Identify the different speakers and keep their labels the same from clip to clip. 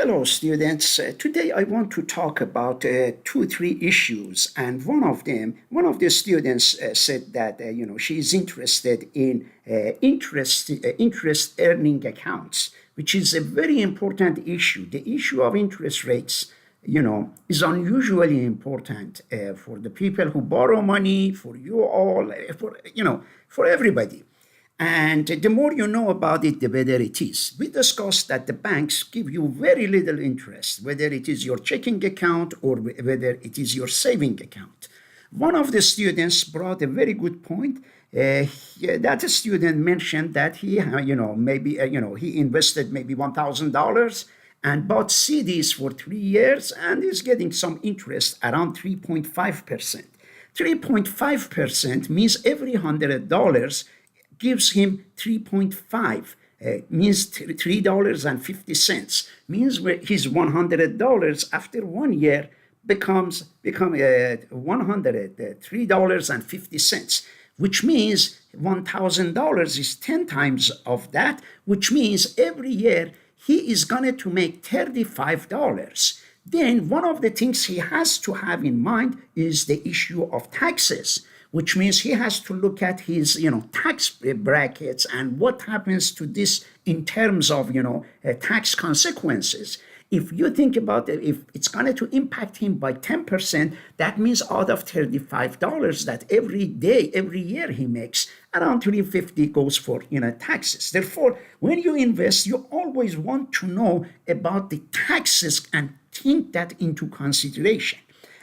Speaker 1: Hello, students. Today I want to talk about two, three issues, and one of the students said that she is interested in interest earning accounts, which is a very important issue. The issue of interest rates, is unusually important for the people who borrow money, for you all, for everybody. And the more you know about it, the better it is. We discussed that the banks give you very little interest, whether it is your checking account or whether it is your saving account. One of the students brought a very good point. That student mentioned that he invested maybe $1,000 and bought CDs for 3 years and is getting some interest around 3.5%. 3.5% means every $100 gives him 3.5, means $3.50, means his $100 after 1 year become $103.50, which means $1,000 is 10 times of that, which means every year he is going to make $35. Then one of the things he has to have in mind is the issue of taxes, which means he has to look at his, tax brackets and what happens to this in terms of, tax consequences. If you think about it, if it's going to impact him by 10%, that means out of $35 that every year he makes, around $350 goes for, taxes. Therefore, when you invest, you always want to know about the taxes and take that into consideration.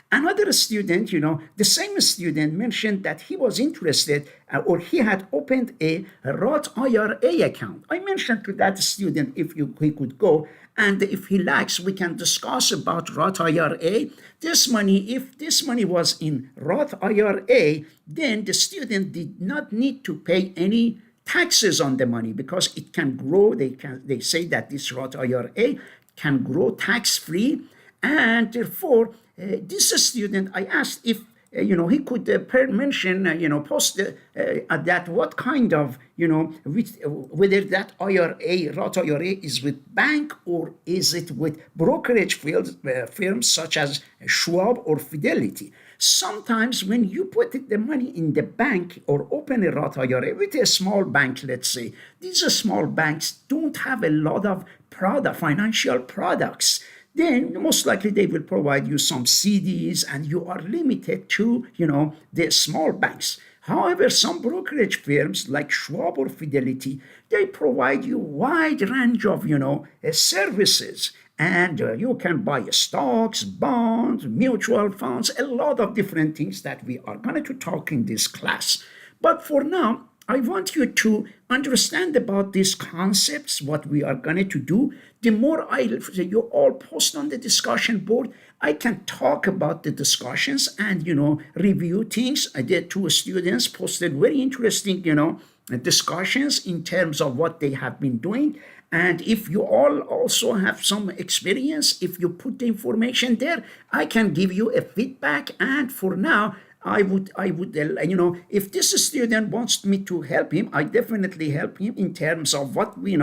Speaker 1: Another student, the same student mentioned that he was interested or he had opened a Roth IRA account. I mentioned to that student he could go, and if he likes, we can discuss about Roth IRA. If this money was in Roth IRA, then the student did not need to pay any taxes on the money because it can grow. They say that this Roth IRA can grow tax-free, and therefore this student, I asked if he could mention, post that what kind of, whether that IRA, Roth IRA is with bank or is it with brokerage firms such as Schwab or Fidelity. Sometimes when you put the money in the bank or open a Roth IRA with a small bank, let's say, these small banks don't have a lot of financial products. Then most likely they will provide you some CDs and you are limited to, the small banks. However, some brokerage firms like Schwab or Fidelity, they provide you wide range of, services. And you can buy stocks, bonds, mutual funds, a lot of different things that we are going to talk in this class. But for now, I want you to understand about these concepts, what we are going to do. The more you all post on the discussion board, I can talk about the discussions and, review things. I did two students posted very interesting, discussions in terms of what they have been doing. And if you all also have some experience, if you put the information there, I can give you a feedback. And for now, I would, if this student wants me to help him, I definitely help him in terms of what we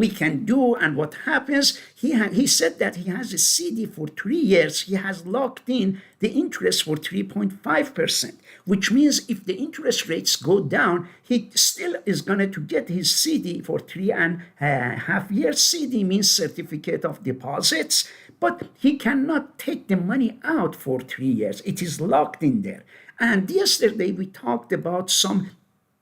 Speaker 1: can do and what happens. He said that he has a CD for 3 years. He has locked in the interest for 3.5%, which means if the interest rates go down, he still is going to get his CD for 3.5 years. CD means certificate of deposits, but he cannot take the money out for 3 years. It is locked in there. And yesterday we talked about some,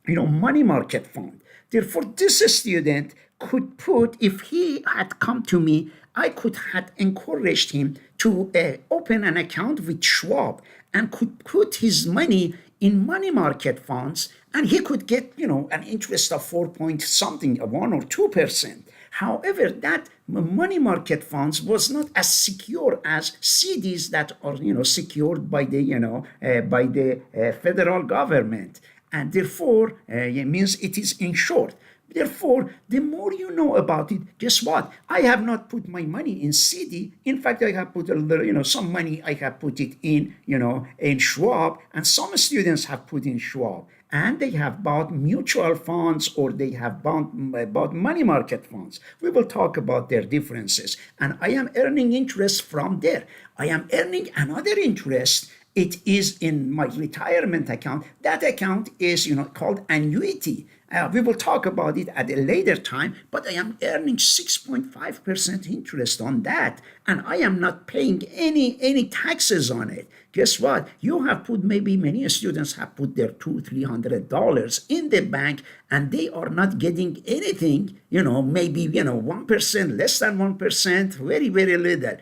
Speaker 1: money market fund. Therefore, this student could put, if he had come to me, I could have encouraged him to open an account with Schwab and could put his money in money market funds, and he could get, an interest of 4 point something, 1 or 2%. However, that money market funds was not as secure as CDs that are, secured by the federal government, and therefore it means it is insured. Therefore, the more you know about it, guess what? I have not put my money in CD. In fact, I have put a little, some money. I have put it in, in Schwab, and some students have put in Schwab. and they have bought mutual funds or they have bought money market funds. We will talk about their differences. And I am earning interest from there. I am earning another interest. It is in my retirement account. That account is, called annuity. We will talk about it at a later time, but I am earning 6.5% interest on that, and I am not paying any taxes on it. Guess what? You have put, maybe many students have put their $200-300 in the bank, and they are not getting anything. Maybe 1%, less than 1%, very very little.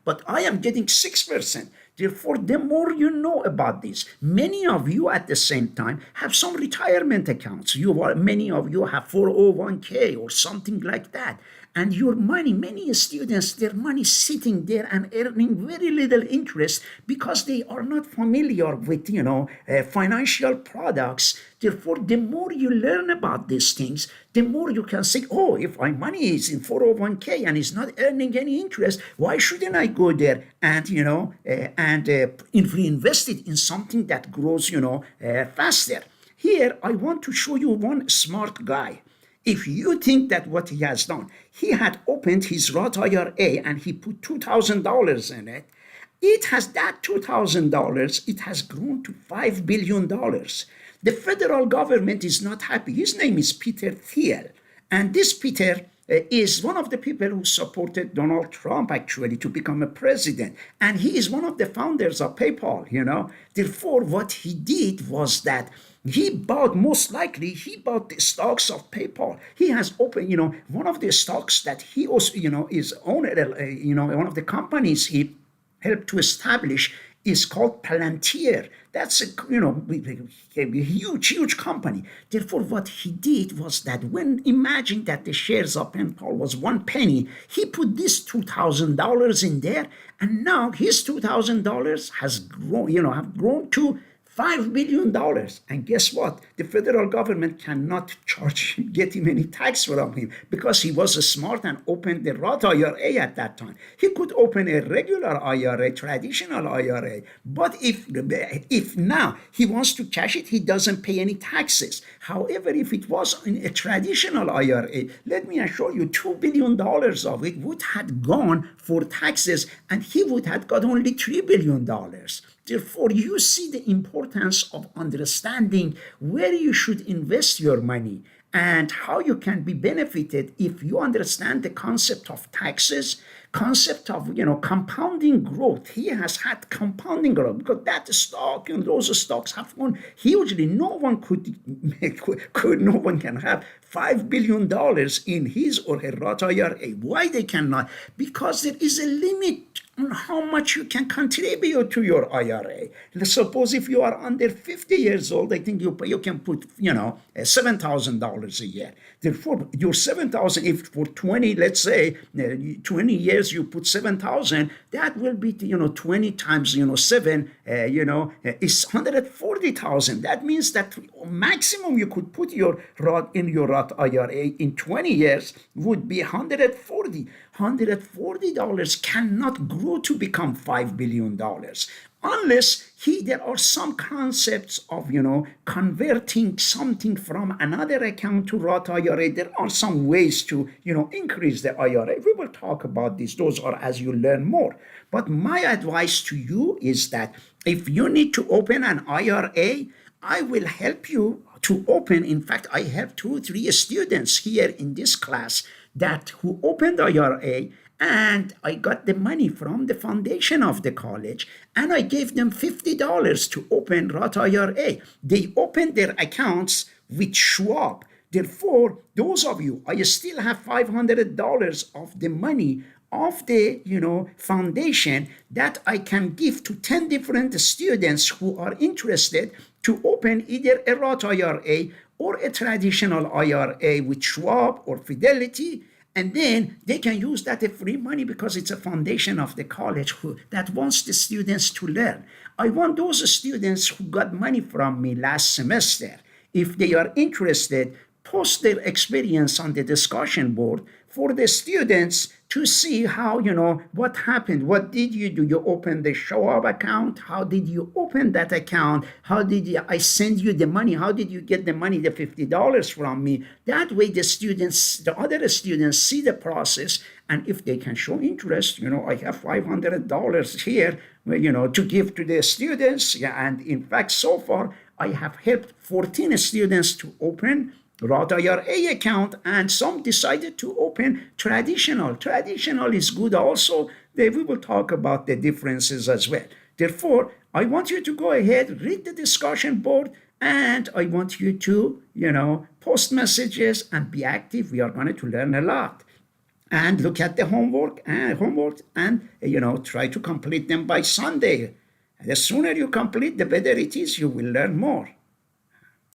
Speaker 1: But I am getting 6%. Therefore, the more you know about this, many of you at the same time have some retirement accounts. Many of you have 401k or something like that. And your money, many students, their money sitting there and earning very little interest because they are not familiar with, financial products. Therefore, the more you learn about these things, the more you can say, oh, if my money is in 401k and is not earning any interest, why shouldn't I go there and, reinvest it in something that grows, faster? Here, I want to show you one smart guy. If you think that what he has done, he had opened his Roth IRA and he put $2,000 in it. It has that $2,000, it has grown to $5 billion. The federal government is not happy. His name is Peter Thiel. And this Peter is one of the people who supported Donald Trump actually to become a president. And he is one of the founders of PayPal. Therefore, what he did was that he bought the stocks of PayPal. He has opened, one of the stocks that he also, is owner, one of the companies he helped to establish is called Palantir. That's a huge company. Therefore, what he did was that imagine that the shares of PayPal was 1 penny, he put this $2,000 in there, and now his $2,000 has grown to $5 billion. And guess what? The federal government cannot get him any tax from him because he was smart and opened the Roth IRA at that time. He could open a regular IRA, traditional IRA. But if now he wants to cash it, he doesn't pay any taxes. However, if it was in a traditional IRA, let me assure you, $2 billion of it would have gone for taxes and he would have got only $3 billion. Therefore, you see the importance of understanding where you should invest your money and how you can be benefited if you understand the concept of taxes, concept of compounding growth. He has had compounding growth because that stock and those stocks have gone hugely. No one can have $5 billion in his or her Roth IRA. Why they cannot? Because there is a limit on how much you can contribute to your IRA. Suppose if you are under 50 years old, I think you can put, $7,000 a year. Therefore, your 7,000, if for 20, let's say, 20 years you put 7,000, that will be, 20 times, 7, is 140,000. That means that maximum you could put your Roth IRA in 20 years would be 140. $140 cannot grow to become $5 billion unless there are some concepts of, converting something from another account to Roth IRA. There are some ways to, increase the IRA. We will talk about this. Those are as you learn more. But my advice to you is that if you need to open an IRA, I will help you to open. In fact, I have 2-3 students here in this class who opened IRA, and I got the money from the foundation of the college, and I gave them $50 to open Roth IRA. They opened their accounts with Schwab. Therefore, those of you, I still have $500 of the money of the foundation that I can give to 10 different students who are interested to open either a Roth IRA or a traditional IRA with Schwab or Fidelity, and then they can use that as free money because it's a foundation of the college that wants the students to learn. I want those students who got money from me last semester, if they are interested, post their experience on the discussion board for the students to see how, what happened. What did you do? You opened the show up account. How did you open that account? How did I send you the money? How did you get the money, the $50 from me? That way the other students see the process. And if they can show interest, I have $500 here, to give to the students. Yeah, and in fact, so far, I have helped 14 students to open Roth IRA account, and some decided to open traditional. Traditional is good also. We will talk about the differences as well. Therefore, I want you to go ahead, read the discussion board, and I want you to, post messages and be active. We are going to learn a lot. And look at the homework and try to complete them by Sunday. The sooner you complete, the better it is. You will learn more.